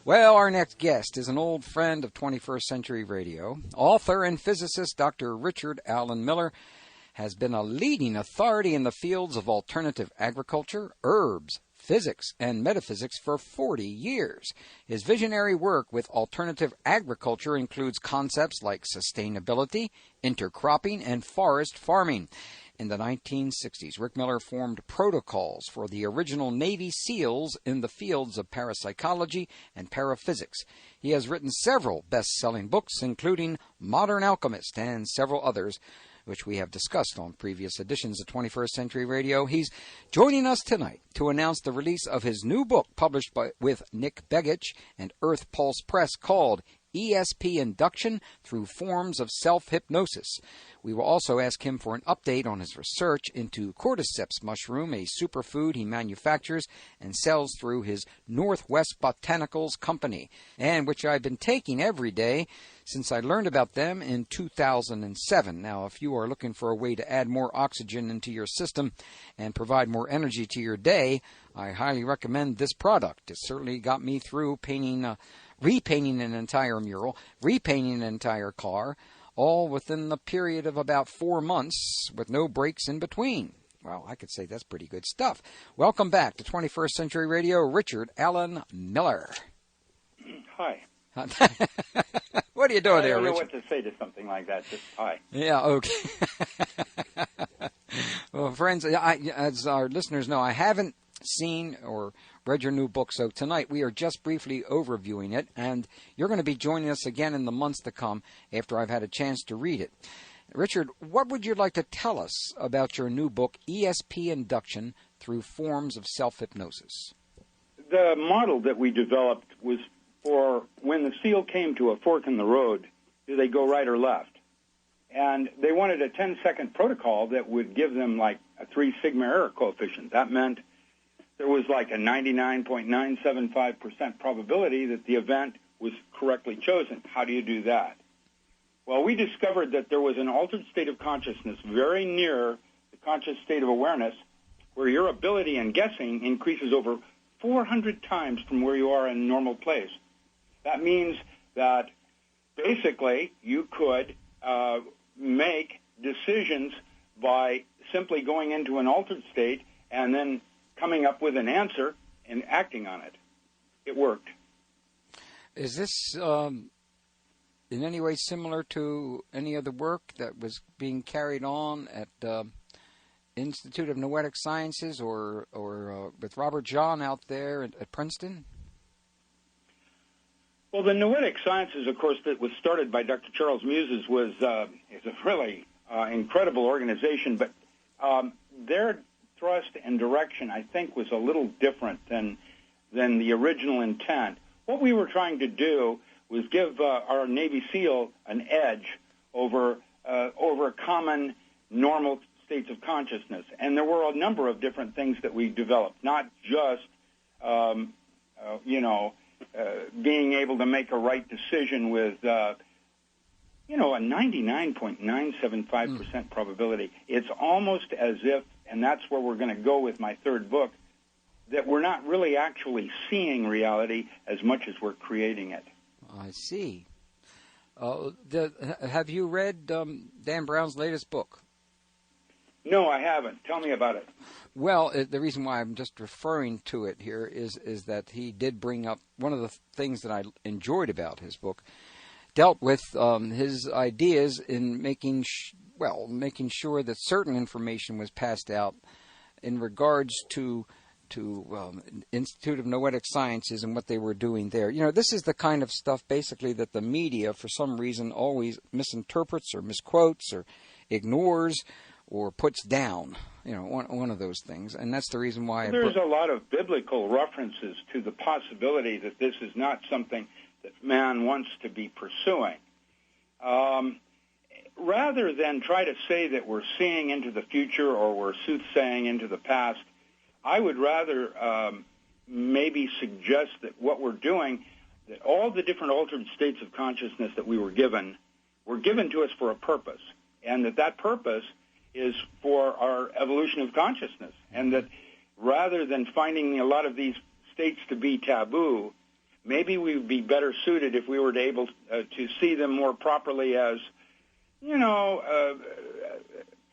Well, our next guest is an old friend of 21st Century Radio. Author and physicist Dr. Richard Alan Miller has been a leading authority in the fields of alternative agriculture, herbs, physics, and metaphysics for 40 years. His visionary work with alternative agriculture includes concepts like sustainability, intercropping, and forest farming. In the 1960s, Rick Miller formed protocols for the original Navy SEALs in the fields of parapsychology and paraphysics. He has written several best-selling books, including Modern Alchemist and several others, which we have discussed on previous editions of 21st Century Radio. He's joining us tonight to announce the release of his new book published with Nick Begich and Earth Pulse Press called ESP Induction Through Forms of Self-Hypnosis. We will also ask him for an update on his research into Cordyceps mushroom, a superfood he manufactures and sells through his Northwest Botanicals company, and which I've been taking every day since I learned about them in 2007. Now, if you are looking for a way to add more oxygen into your system and provide more energy to your day, I highly recommend this product. It certainly got me through repainting an entire mural, repainting an entire car, all within the period of about 4 months with no breaks in between. Well, I could say that's pretty good stuff. Welcome back to 21st Century Radio, Richard Alan Miller. Hi. What are you doing there, Richard? I don't know what to say to something like that, just hi. Yeah, okay. Well, friends, as our listeners know, I haven't seen or read your new book, so tonight we are just briefly overviewing it, and you're going to be joining us again in the months to come after I've had a chance to read it. Richard, what would you like to tell us about your new book, ESP Induction Through Forms of Self-Hypnosis? The model that we developed was for when the seal came to a fork in the road, do they go right or left? And they wanted a 10-second protocol that would give them like a 3 sigma error coefficient. That meant there was like a 99.975% probability that the event was correctly chosen. How do you do that? Well, we discovered that there was an altered state of consciousness very near the conscious state of awareness where your ability in guessing increases over 400 times from where you are in a normal place. That means that basically you could make decisions by simply going into an altered state and then coming up with an answer and acting on it. It worked. Is this in any way similar to any other work that was being carried on at Institute of Noetic Sciences or with Robert John out there at Princeton? Well, the Noetic Sciences, of course, that was started by Dr. Charles Muses is a really incredible organization, but their thrust and direction, I think, was a little different than the original intent. What we were trying to do was give our Navy SEAL an edge over common normal states of consciousness. And there were a number of different things that we developed, not just, being able to make a right decision with, a 99.975% probability. It's almost as if, and that's where we're going to go with my third book, that we're not really actually seeing reality as much as we're creating it. I see. Have you read Dan Brown's latest book? No, I haven't. Tell me about it. Well, the reason why I'm just referring to it here is that he did bring up one of the things that I enjoyed about his book, dealt with his ideas in making sure that certain information was passed out in regards to Institute of Noetic Sciences and what they were doing there. This is the kind of stuff basically that the media, for some reason, always misinterprets or misquotes or ignores or puts down. One of those things. And that's the reason why there's a lot of biblical references to the possibility that this is not something that man wants to be pursuing. Rather than try to say that we're seeing into the future or we're soothsaying into the past, I would rather maybe suggest that what we're doing, that all the different altered states of consciousness that we were given to us for a purpose, and that purpose is for our evolution of consciousness, and that rather than finding a lot of these states to be taboo, maybe we'd be better suited if we were able to see them more properly as,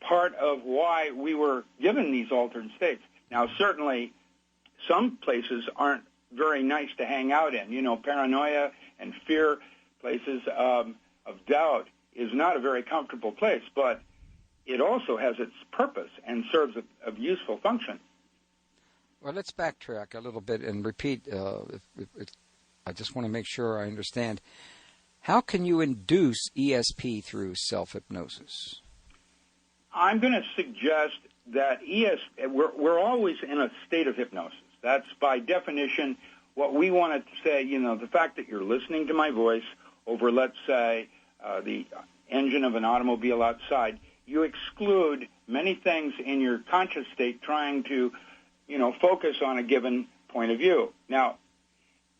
part of why we were given these altered states. Now, certainly, some places aren't very nice to hang out in. Paranoia and fear, places of doubt, is not a very comfortable place, but it also has its purpose and serves a useful function. Well, let's backtrack a little bit and repeat. I just want to make sure I understand. How can you induce ESP through self-hypnosis? I'm going to suggest that we're always in a state of hypnosis. That's by definition what we want to say. The fact that you're listening to my voice over, let's say, the engine of an automobile outside, you exclude many things in your conscious state trying to, focus on a given point of view. Now,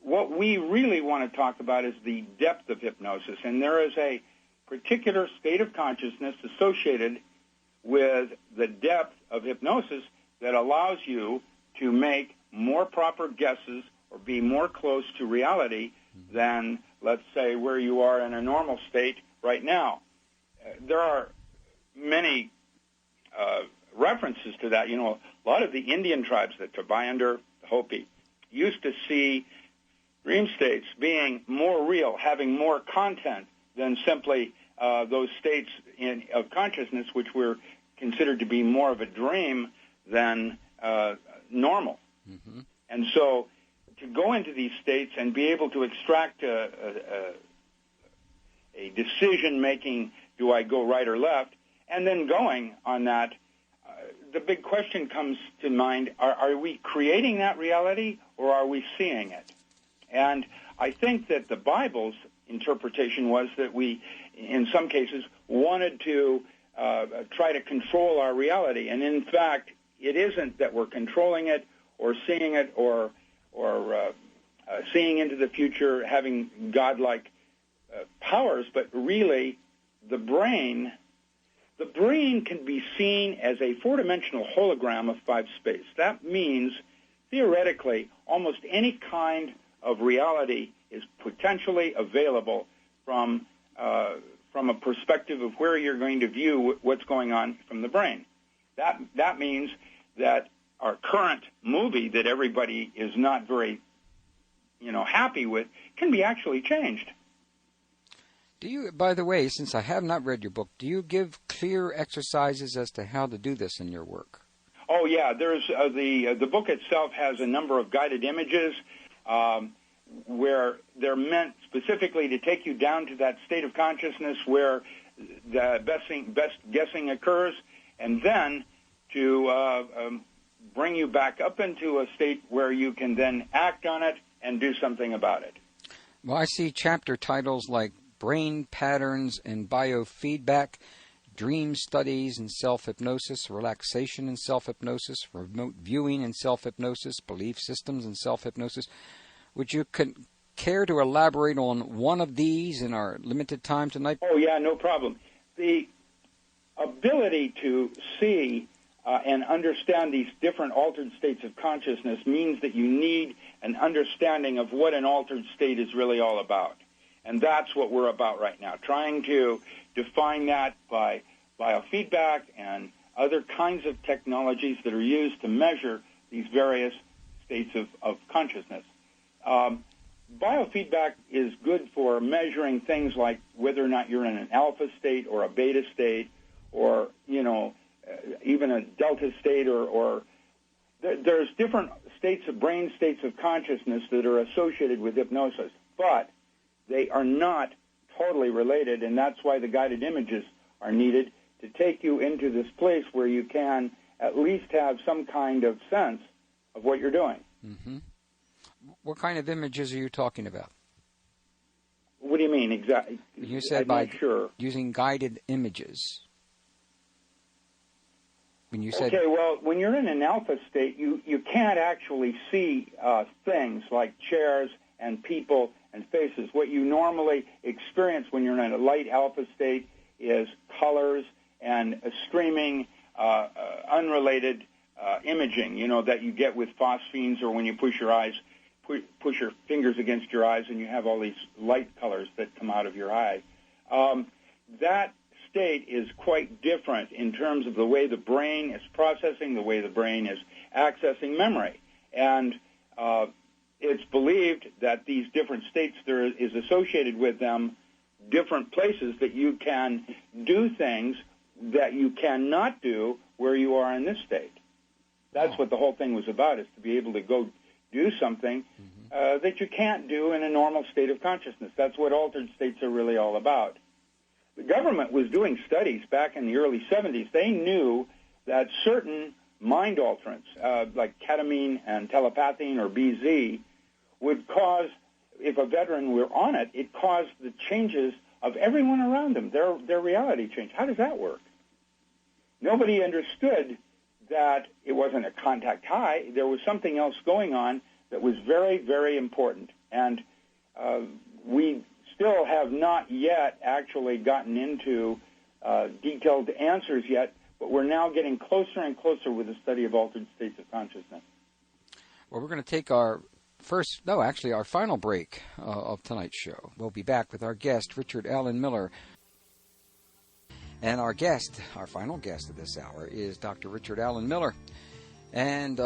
what we really want to talk about is the depth of hypnosis, and there is a particular state of consciousness associated with the depth of hypnosis that allows you to make more proper guesses or be more close to reality than, let's say, where you are in a normal state right now. There are many references to that. A lot of the Indian tribes that Tabai under Hopi used to see dream states being more real, having more content than simply those states of consciousness, which were considered to be more of a dream than normal. Mm-hmm. And so to go into these states and be able to extract a decision-making, do I go right or left, and then going on that, the big question comes to mind, are we creating that reality or are we seeing it? And I think that the Bible's interpretation was that we, in some cases, wanted to try to control our reality. And in fact, it isn't that we're controlling it or seeing it or seeing into the future, having godlike powers, but really the brain can be seen as a four-dimensional hologram of five space. That means, theoretically, almost any kind of reality is potentially available from a perspective of where you're going to view what's going on from the brain. That means that our current movie that everybody is not very, happy with can be actually changed. Do you, by the way, since I have not read your book, do you give clear exercises as to how to do this in your work? Oh, yeah. There's the book itself has a number of guided images where they're meant specifically to take you down to that state of consciousness where the best guessing occurs, and then to bring you back up into a state where you can then act on it and do something about it. Well, I see chapter titles like Brain Patterns and Biofeedback, Dream Studies and Self-Hypnosis, Relaxation and Self-Hypnosis, Remote Viewing and Self-Hypnosis, Belief Systems and Self-Hypnosis. Would you care to elaborate on one of these in our limited time tonight? Oh, yeah, no problem. The ability to see and understand these different altered states of consciousness means that you need an understanding of what an altered state is really all about. And that's what we're about right now, trying to define that by biofeedback and other kinds of technologies that are used to measure these various states of consciousness. Biofeedback is good for measuring things like whether or not you're in an alpha state or a beta state or, even a delta state or there's different states of brain states of consciousness that are associated with hypnosis. But they are not totally related, and that's why the guided images are needed to take you into this place where you can at least have some kind of sense of what you're doing. Mm-hmm. What kind of images are you talking about? What do you mean exactly? You said by using guided images. When you said okay, well, when you're in an alpha state, you can't actually see things like chairs and people and faces. What you normally experience when you're in a light alpha state is colors and streaming, unrelated imaging, that you get with phosphenes or when you push your eyes push your fingers against your eyes and you have all these light colors that come out of your eye. That state is quite different in terms of the way the brain is processing, the way the brain is accessing memory. And it's believed that these different states, there is associated with them different places that you can do things that you cannot do where you are in this state. That's what the whole thing was about, is to be able to go do something that you can't do in a normal state of consciousness. That's what altered states are really all about. The government was doing studies back in the early 70s. They knew that certain mind alterants, like ketamine and telepathine or BZ, would cause, if a veteran were on it, it caused the changes of everyone around them, their reality change. How does that work? Nobody understood that it wasn't a contact high. There was something else going on that was very, very important. And we still have not yet actually gotten into detailed answers yet, but we're now getting closer and closer with the study of altered states of consciousness. Well, we're going to take our final break of tonight's show. We'll be back with our guest, Richard Allen Miller. And our final guest of this hour is Dr. Richard Allen Miller. And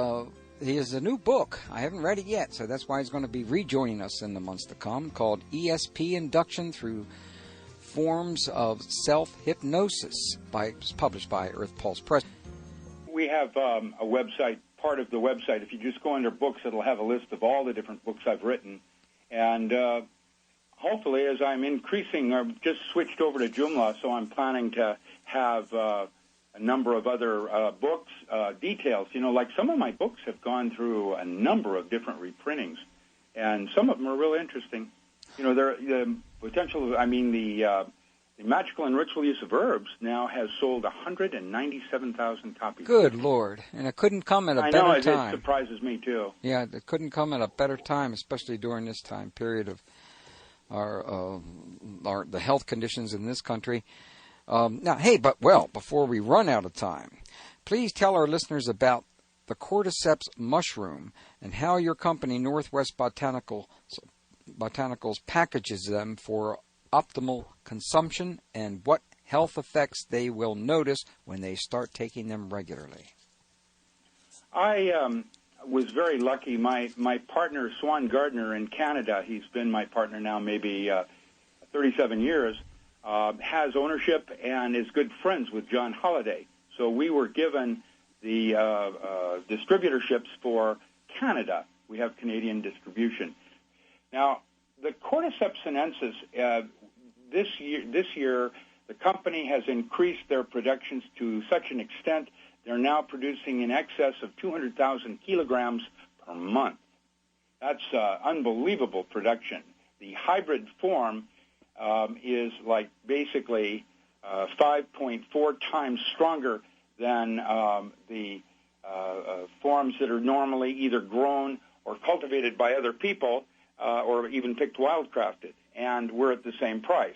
he has a new book. I haven't read it yet, so that's why he's going to be rejoining us in the months to come, called ESP Induction Through Forms of Self-Hypnosis, published by Earth Pulse Press. We have a website, part of the website. If you just go under books, it'll have a list of all the different books I've written. And hopefully, as I'm increasing, I've just switched over to Joomla, so I'm planning to have a number of other books, details. You know, like some of my books have gone through a number of different reprintings, and some of them are really interesting. You know, the Magical and Ritual Use of Herbs now has sold 197,000 copies. Good Lord. And it couldn't come at a better time. I know, it surprises me, too. Yeah, it couldn't come at a better time, especially during this time period of the health conditions in this country. Before we run out of time, please tell our listeners about the Cordyceps mushroom and how your company, Northwest Botanicals, packages them for optimal consumption and what health effects they will notice when they start taking them regularly. I was very lucky. My partner, Swan Gardner in Canada, he's been my partner now maybe 37 years, has ownership and is good friends with John Holliday. So we were given the distributorships for Canada. We have Canadian distribution. Now, the Cordyceps Sinensis, this year, the company has increased their productions to such an extent they're now producing in excess of 200,000 kilograms per month. That's unbelievable production. The hybrid form is like basically 5.4 times stronger than the forms that are normally either grown or cultivated by other people or even picked wildcrafted, and we're at the same price.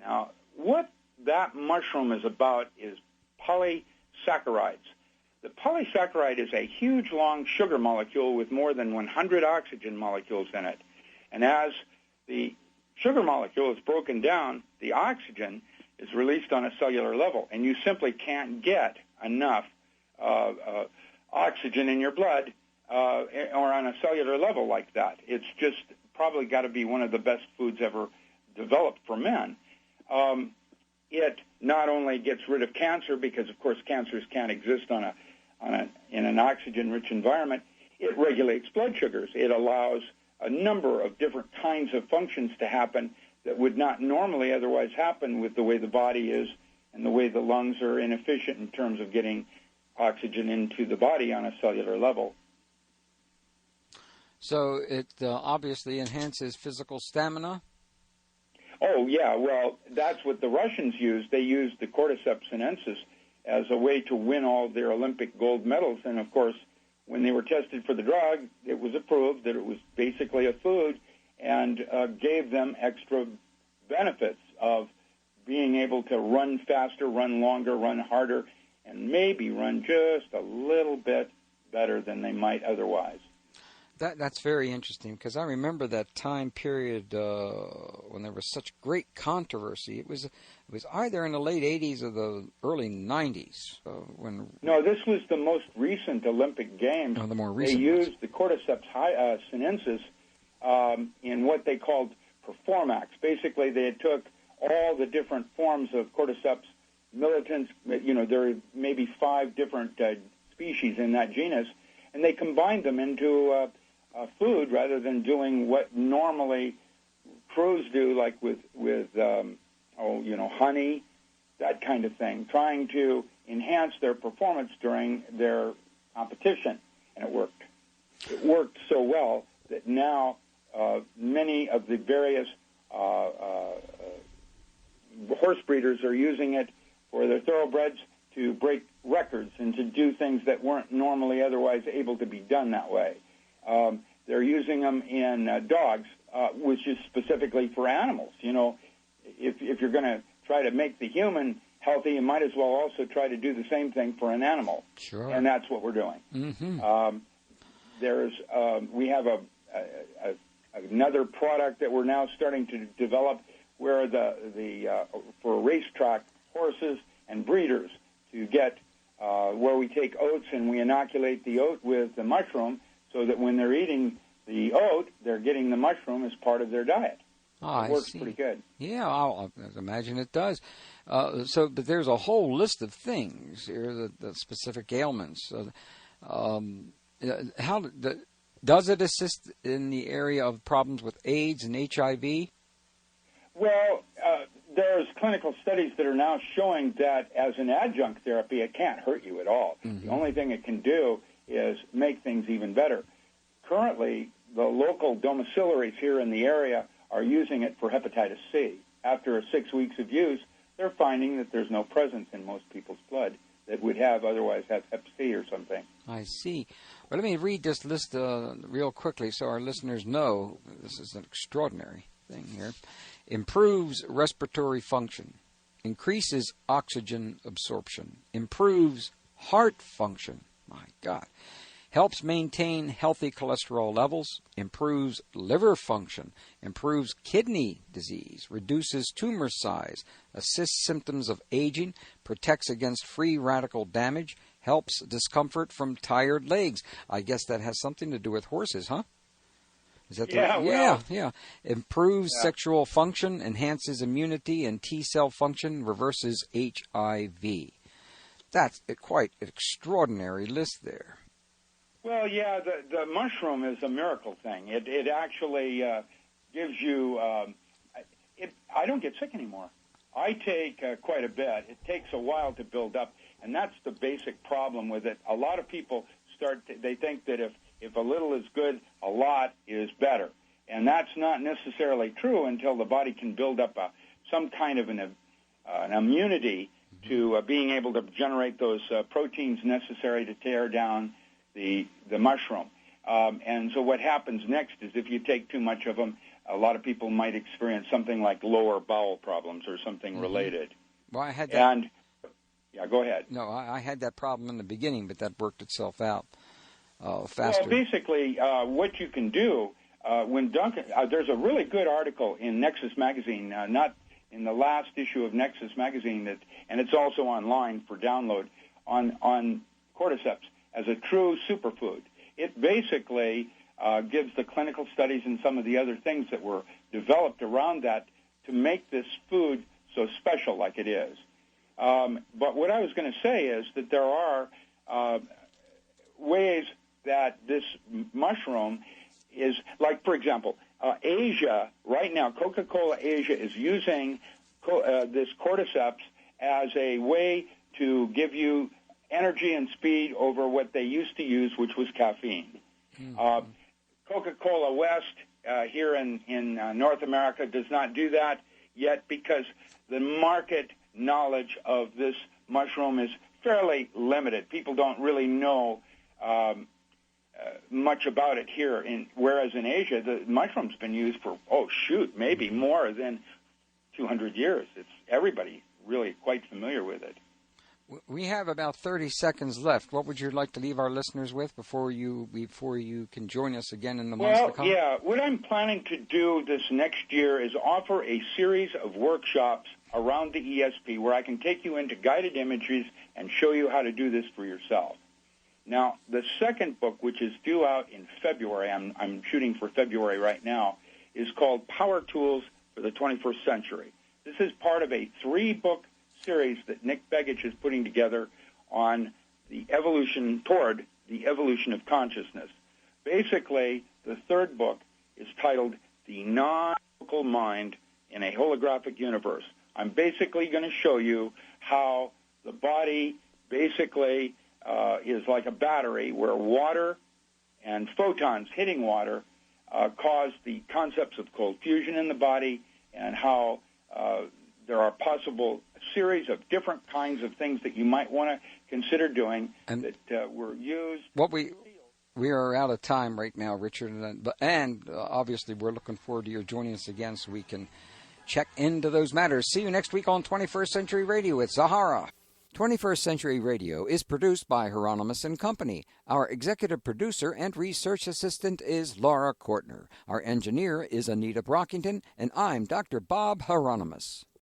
Now, what that mushroom is about is polysaccharides. The polysaccharide is a huge, long sugar molecule with more than 100 oxygen molecules in it. And as the sugar molecule is broken down, the oxygen is released on a cellular level, and you simply can't get enough oxygen in your blood or on a cellular level like that. It's just probably got to be one of the best foods ever developed for men. It not only gets rid of cancer, because of course cancers can't exist in an oxygen-rich environment. It regulates blood sugars. It allows a number of different kinds of functions to happen that would not normally otherwise happen with the way the body is and the way the lungs are inefficient in terms of getting oxygen into the body on a cellular level. So it obviously enhances physical stamina? Oh, yeah. Well, that's what the Russians used. They used the Cordyceps Sinensis as a way to win all their Olympic gold medals. And, of course, when they were tested for the drug, it was approved that it was basically a food and gave them extra benefits of being able to run faster, run longer, run harder, and maybe run just a little bit better than they might otherwise. That's very interesting, because I remember that time period when there was such great controversy. It was either in the late 80s or the early 90s. No, this was the most recent Olympic Games. Oh, the more recent They used the Cordyceps Sinensis in what they called Performax. Basically, they took all the different forms of Cordyceps militans. There are maybe 5 different species in that genus, and they combined them into food rather than doing what normally pros do, like with honey, that kind of thing, trying to enhance their performance during their competition, and it worked. It worked so well that now many of the various horse breeders are using it for their thoroughbreds to break records and to do things that weren't normally otherwise able to be done that way. They're using them in dogs, which is specifically for animals. If you're going to try to make the human healthy, you might as well also try to do the same thing for an animal. Sure. And that's what we're doing. Mm-hmm. We have another product that we're now starting to develop where for racetrack horses and breeders to get where we take oats and we inoculate the oat with the mushroom so that when they're eating the oat, they're getting the mushroom as part of their diet. Oh, it works pretty good. Yeah, I imagine it does. But there's a whole list of things here, the specific ailments. Does it assist in the area of problems with AIDS and HIV? Well, there's clinical studies that are now showing that as an adjunct therapy, it can't hurt you at all. Mm-hmm. The only thing it can do is make things even better. Currently, the local domiciliaries here in the area are using it for hepatitis C. After 6 weeks of use, they're finding that there's no presence in most people's blood that would otherwise have hep C or something. I see. Well, let me read this list real quickly so our listeners know this is an extraordinary thing here. Improves respiratory function, increases oxygen absorption, improves heart function, my God, helps maintain healthy cholesterol levels, improves liver function, improves kidney disease, reduces tumor size, assists symptoms of aging, protects against free radical damage, helps discomfort from tired legs. I guess that has something to do with horses, huh? Is that yeah. Improves sexual function, enhances immunity and T-cell function, reverses HIV. That's quite an extraordinary list there. Well, yeah, the mushroom is a miracle thing. It actually gives you. I don't get sick anymore. I take quite a bit. It takes a while to build up, and that's the basic problem with it. A lot of people they think that if a little is good, a lot is better. And that's not necessarily true until the body can build up some kind of an immunity to being able to generate those proteins necessary to tear down the mushroom. And so what happens next is if you take too much of them, a lot of people might experience something like lower bowel problems or something related. Well, I had that. Yeah, go ahead. No, I had that problem in the beginning, but that worked itself out faster. Well, basically, what you can do when Duncan, there's a really good article in Nexus magazine, not in the last issue of Nexus magazine, and it's also online for download on cordyceps as a true superfood. It basically gives the clinical studies and some of the other things that were developed around that to make this food so special like it is. But what I was going to say is that there are ways that this mushroom is, like, for example, Asia, right now, Coca-Cola Asia is using this cordyceps as a way to give you energy and speed over what they used to use, which was caffeine. Mm-hmm. Coca-Cola West here in North America does not do that yet because the market knowledge of this mushroom is fairly limited. People don't really know much about it here, whereas in Asia, the mushroom's been used for, maybe more than 200 years. It's everybody really quite familiar with it. We have about 30 seconds left. What would you like to leave our listeners with before you can join us again in the months to come? Well, yeah. What I'm planning to do this next year is offer a series of workshops around the ESP where I can take you into guided imageries and show you how to do this for yourself. Now, the second book, which is due out in February, I'm shooting for February right now, is called Power Tools for the 21st Century. This is part of a 3-book series that Nick Begich is putting together on the evolution toward the evolution of consciousness. Basically, the third book is titled The Non-Local Mind in a Holographic Universe. I'm basically going to show you how the body basically is like a battery where water and photons hitting water cause the concepts of cold fusion in the body, and how there are possible series of different kinds of things that you might want to consider doing that were used. We are out of time right now, Richard, and obviously we're looking forward to your joining us again so we can check into those matters. See you next week on 21st Century Radio with Zahara. 21st Century Radio is produced by Hieronimus Company. Our executive producer and research assistant is Laura Kortner. Our engineer is Anita Brockington, and I'm Dr. Bob Hieronimus.